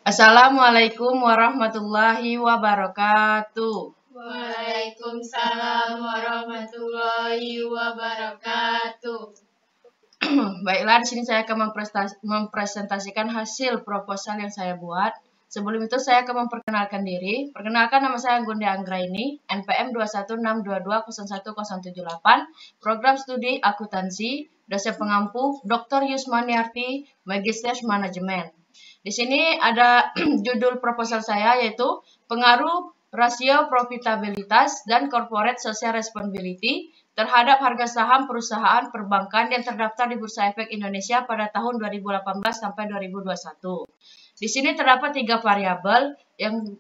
Assalamualaikum warahmatullahi wabarakatuh. Waalaikumsalam warahmatullahi wabarakatuh. Baiklah, di sini saya akan mempresentasikan hasil proposal yang saya buat. Sebelum itu saya akan memperkenalkan diri. Perkenalkan, nama saya Anggundia Anggraini, NPM 216220178, Program Studi Akuntansi, dosen pengampu Dr. Yusmaniarti, Magister Manajemen. Di sini ada judul proposal saya, yaitu pengaruh rasio profitabilitas dan corporate social responsibility terhadap harga saham perusahaan perbankan yang terdaftar di Bursa Efek Indonesia pada tahun 2018 sampai 2021. Di sini terdapat 3 variabel, yang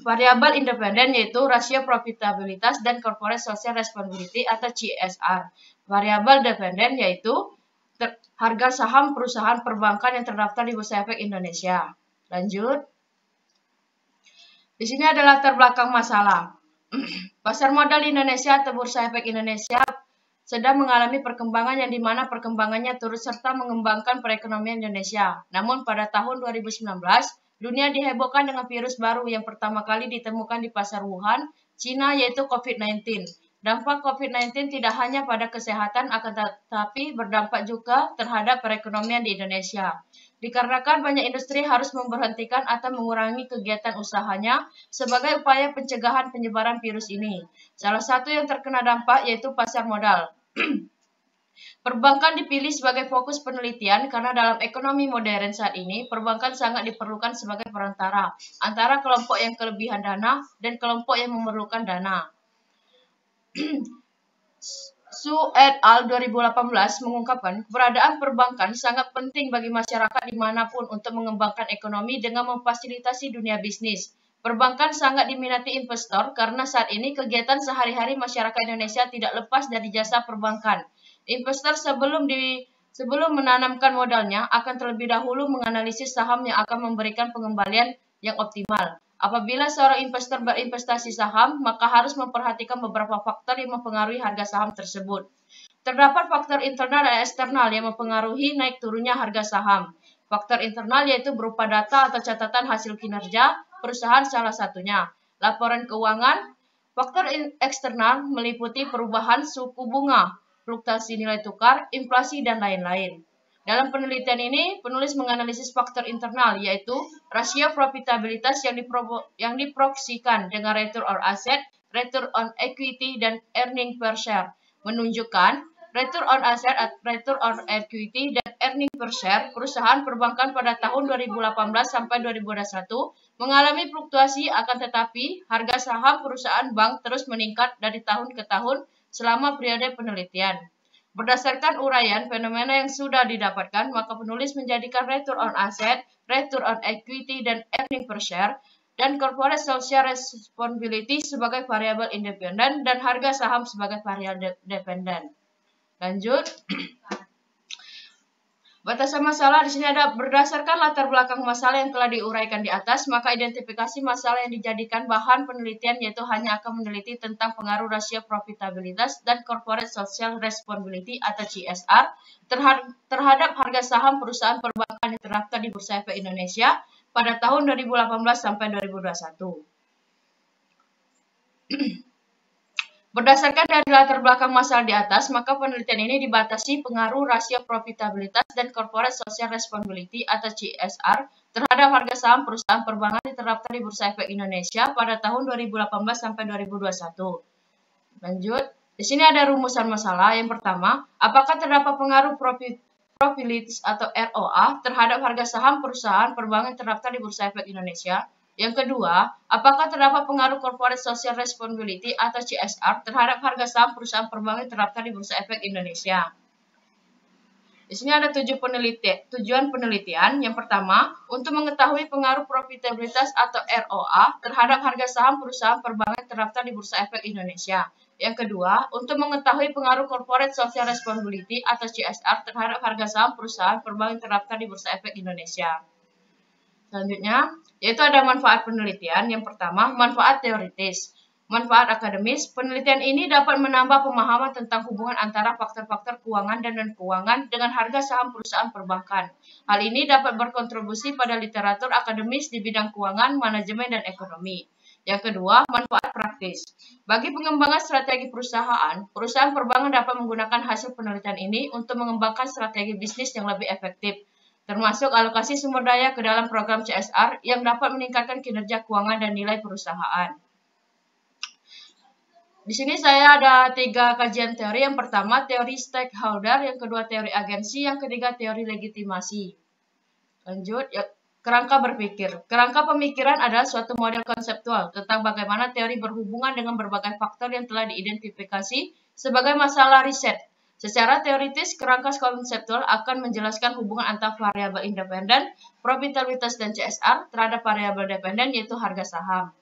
variabel independen yaitu rasio profitabilitas dan corporate social responsibility atau CSR. Variabel dependen yaitu harga saham perusahaan perbankan yang terdaftar di Bursa Efek Indonesia. Lanjut. Di sini ada latar belakang masalah. Pasar modal Indonesia atau Bursa Efek Indonesia sedang mengalami perkembangan yang dimana perkembangannya turut serta mengembangkan perekonomian Indonesia. Namun pada tahun 2019, dunia dihebohkan dengan virus baru yang pertama kali ditemukan di pasar Wuhan, Cina, yaitu COVID-19. Dampak COVID-19 tidak hanya pada kesehatan, akan tetapi berdampak juga terhadap perekonomian di Indonesia. Dikarenakan banyak industri harus memberhentikan atau mengurangi kegiatan usahanya sebagai upaya pencegahan penyebaran virus ini. Salah satu yang terkena dampak yaitu pasar modal. Perbankan dipilih sebagai fokus penelitian karena dalam ekonomi modern saat ini, perbankan sangat diperlukan sebagai perantara antara kelompok yang kelebihan dana dan kelompok yang memerlukan dana. Su et al. 2018 mengungkapkan keberadaan perbankan sangat penting bagi masyarakat dimanapun untuk mengembangkan ekonomi dengan memfasilitasi dunia bisnis. Perbankan sangat diminati investor karena saat ini kegiatan sehari-hari masyarakat Indonesia tidak lepas dari jasa perbankan. Investor sebelum menanamkan modalnya akan terlebih dahulu menganalisis saham yang akan memberikan pengembalian yang optimal. Apabila seorang investor berinvestasi saham, maka harus memperhatikan beberapa faktor yang mempengaruhi harga saham tersebut. Terdapat faktor internal dan eksternal yang mempengaruhi naik turunnya harga saham. Faktor internal yaitu berupa data atau catatan hasil kinerja perusahaan salah satunya, laporan keuangan. Faktor eksternal meliputi perubahan suku bunga, fluktuasi nilai tukar, inflasi, dan lain-lain. Dalam penelitian ini, penulis menganalisis faktor internal, yaitu rasio profitabilitas yang diproksikan dengan return on asset, return on equity, dan earning per share. Menunjukkan return on asset, return on equity, dan earning per share perusahaan perbankan pada tahun 2018 sampai 2021 mengalami fluktuasi, akan tetapi harga saham perusahaan bank terus meningkat dari tahun ke tahun selama periode penelitian. Berdasarkan uraian fenomena yang sudah didapatkan, maka penulis menjadikan return on asset, return on equity, dan earning per share, dan corporate social responsibility sebagai variabel independen dan harga saham sebagai variabel dependen. Lanjut. Batasan masalah di sini ada berdasarkan latar belakang masalah yang telah diuraikan di atas, maka identifikasi masalah yang dijadikan bahan penelitian yaitu hanya akan meneliti tentang pengaruh rasio profitabilitas dan corporate social responsibility atau CSR terhadap harga saham perusahaan perbankan yang terdaftar di Bursa Efek Indonesia pada tahun 2018 sampai 2021. Berdasarkan dari latar belakang masalah di atas, maka penelitian ini dibatasi pengaruh rasio profitabilitas dan corporate social responsibility atau CSR terhadap harga saham perusahaan perbankan yang terdaftar di Bursa Efek Indonesia pada tahun 2018 sampai 2021. Lanjut. Di sini ada rumusan masalah. Yang pertama, apakah terdapat pengaruh profitability atau ROA terhadap harga saham perusahaan perbankan yang terdaftar di Bursa Efek Indonesia? Yang kedua, apakah terdapat pengaruh corporate social responsibility atau CSR terhadap harga saham perusahaan perbankan yang terdaftar di Bursa Efek Indonesia? Di sini ada tujuan penelitian. Yang pertama, untuk mengetahui pengaruh profitabilitas atau ROA terhadap harga saham perusahaan perbankan yang terdaftar di Bursa Efek Indonesia. Yang kedua, untuk mengetahui pengaruh corporate social responsibility atau CSR terhadap harga saham perusahaan perbankan yang terdaftar di Bursa Efek Indonesia. Selanjutnya, yaitu ada manfaat penelitian. Yang pertama, manfaat teoritis. Manfaat akademis, penelitian ini dapat menambah pemahaman tentang hubungan antara faktor-faktor keuangan dan non-keuangan dengan harga saham perusahaan perbankan. Hal ini dapat berkontribusi pada literatur akademis di bidang keuangan, manajemen, dan ekonomi. Yang kedua, manfaat praktis. Bagi pengembangan strategi perusahaan, perusahaan perbankan dapat menggunakan hasil penelitian ini untuk mengembangkan strategi bisnis yang lebih efektif, termasuk alokasi sumber daya ke dalam program CSR yang dapat meningkatkan kinerja keuangan dan nilai perusahaan. Di sini saya ada 3 kajian teori. Yang pertama, teori stakeholder, yang kedua, teori agensi, yang ketiga, teori legitimasi. Lanjut, ya, kerangka berpikir. Kerangka pemikiran adalah suatu model konseptual tentang bagaimana teori berhubungan dengan berbagai faktor yang telah diidentifikasi sebagai masalah riset. Secara teoritis, kerangka konseptual akan menjelaskan hubungan antara variabel independen, profitabilitas, dan CSR terhadap variabel dependen, yaitu harga saham.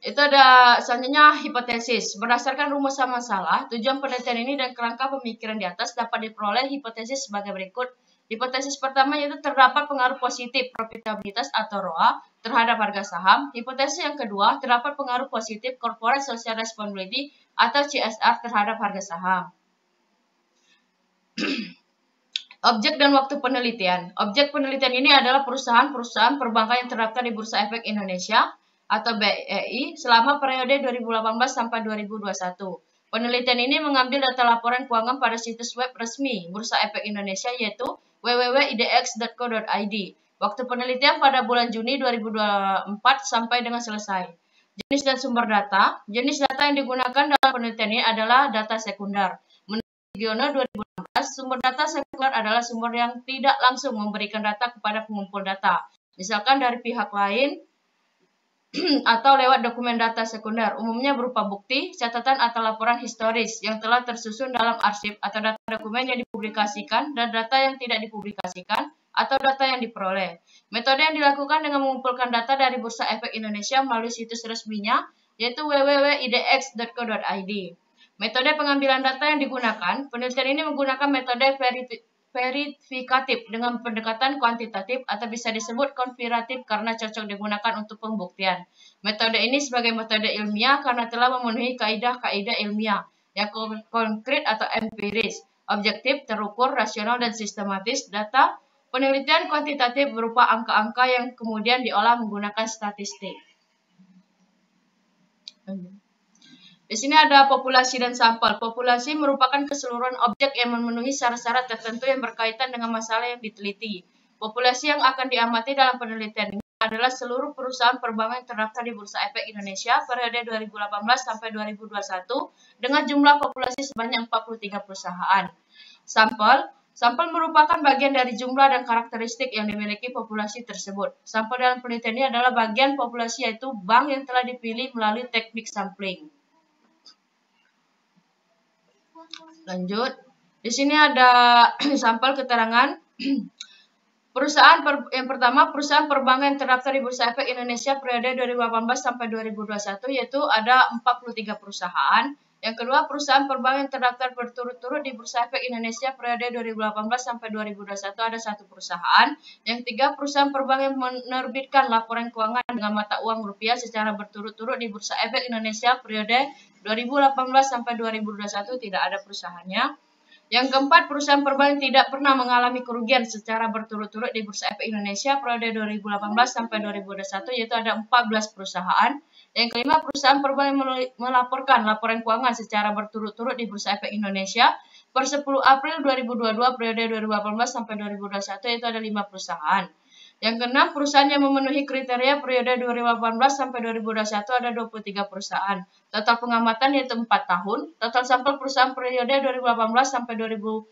Itu ada selanjutnya hipotesis. Berdasarkan rumusan masalah, tujuan penelitian ini dan kerangka pemikiran di atas dapat diperoleh hipotesis sebagai berikut. Hipotesis pertama yaitu terdapat pengaruh positif profitabilitas atau ROA terhadap harga saham. Hipotesis yang kedua, terdapat pengaruh positif corporate social responsibility atau CSR terhadap harga saham. Objek dan waktu penelitian. Objek penelitian ini adalah perusahaan-perusahaan perbankan yang terdaftar di Bursa Efek Indonesia atau BEI selama periode 2018 sampai 2021. Penelitian ini mengambil data laporan keuangan pada situs web resmi Bursa Efek Indonesia yaitu www.idx.co.id. Waktu penelitian pada bulan Juni 2024 sampai dengan selesai. Jenis dan sumber data. Jenis data yang digunakan dalam penelitian ini adalah data sekunder. Menurut Giono 2016, sumber data sekunder adalah sumber yang tidak langsung memberikan data kepada pengumpul data. Misalkan dari pihak lain, atau lewat dokumen data sekunder, umumnya berupa bukti, catatan atau laporan historis yang telah tersusun dalam arsip atau data dokumen yang dipublikasikan dan data yang tidak dipublikasikan atau data yang diperoleh. Metode yang dilakukan dengan mengumpulkan data dari Bursa Efek Indonesia melalui situs resminya yaitu www.idx.co.id. Metode pengambilan data yang digunakan, penelitian ini menggunakan metode verifikatif dengan pendekatan kuantitatif atau bisa disebut konfirmatif karena cocok digunakan untuk pembuktian. Metode ini sebagai metode ilmiah karena telah memenuhi kaidah-kaidah ilmiah yang konkret atau empiris, objektif, terukur, rasional, dan sistematis. Data penelitian kuantitatif berupa angka-angka yang kemudian diolah menggunakan statistik. Di sini ada populasi dan sampel. Populasi merupakan keseluruhan objek yang memenuhi syarat-syarat tertentu yang berkaitan dengan masalah yang diteliti. Populasi yang akan diamati dalam penelitian ini adalah seluruh perusahaan perbankan yang terdaftar di Bursa Efek Indonesia periode 2018 sampai 2021 dengan jumlah populasi sebanyak 43 perusahaan. Sampel merupakan bagian dari jumlah dan karakteristik yang dimiliki populasi tersebut. Sampel dalam penelitian ini adalah bagian populasi yaitu bank yang telah dipilih melalui teknik sampling. Lanjut, di sini ada sampel keterangan yang pertama perusahaan perbankan yang terdaftar di Bursa Efek Indonesia periode 2018 sampai 2021 yaitu ada 43 perusahaan. Yang kedua, perusahaan perbankan yang terdaftar berturut-turut di Bursa Efek Indonesia periode 2018 sampai 2021 ada 1 perusahaan. Yang tiga, perusahaan perbankan yang menerbitkan laporan keuangan dengan mata uang rupiah secara berturut-turut di Bursa Efek Indonesia periode 2018 sampai 2021 tidak ada perusahaannya. Yang keempat, perusahaan perbankan tidak pernah mengalami kerugian secara berturut-turut di Bursa Efek Indonesia periode 2018 sampai 2021 yaitu ada 14 perusahaan. Yang kelima, perusahaan perbankan melaporkan laporan keuangan secara berturut-turut di Bursa Efek Indonesia per 10 April 2022 periode 2018 sampai 2021 yaitu ada 5 perusahaan. Yang keenam, perusahaan yang memenuhi kriteria periode 2018 sampai 2021 ada 23 perusahaan. Total pengamatan yaitu 4 tahun. Total sampel perusahaan periode 2018 sampai 2021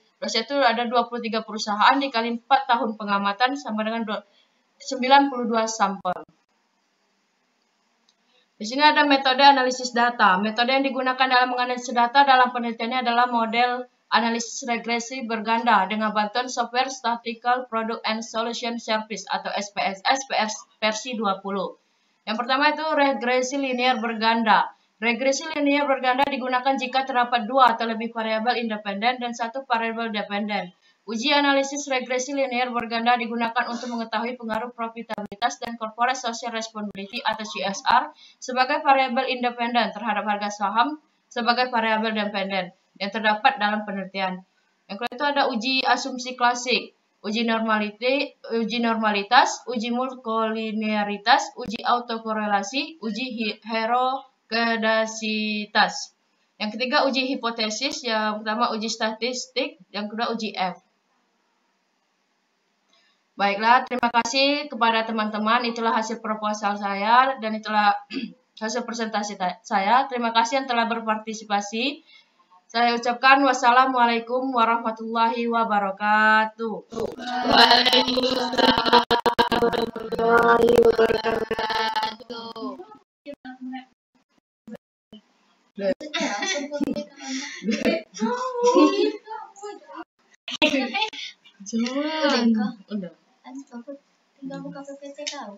ada 23 perusahaan dikali 4 tahun pengamatan sama dengan 92 sampel. Di sini ada metode analisis data. Metode yang digunakan dalam menganalisis data dalam penelitiannya adalah model analisis regresi berganda dengan bantuan software Statistical Product and Solution Service atau SPSS versi 20. Yang pertama itu regresi linear berganda. Regresi linear berganda digunakan jika terdapat 2 atau lebih variabel independen dan 1 variabel dependen. Uji analisis regresi linear berganda digunakan untuk mengetahui pengaruh profitabilitas dan corporate social responsibility atau CSR sebagai variabel independen terhadap harga saham sebagai variabel dependen yang terdapat dalam penelitian. Yang kedua itu ada uji asumsi klasik, uji normalitas, uji multilinearitas, uji autokorelasi, uji heterogeneisitas. Yang ketiga uji hipotesis, yang pertama uji statistik, yang kedua uji F. Baiklah, terima kasih kepada teman-teman. Itulah hasil proposal saya dan itulah hasil presentasi saya. Terima kasih yang telah berpartisipasi. Saya ucapkan wassalamualaikum warahmatullahi wabarakatuh. Waalaikumsalam warahmatullahi wabarakatuh. Jangan. Udah. Tinggal buka PPT kau.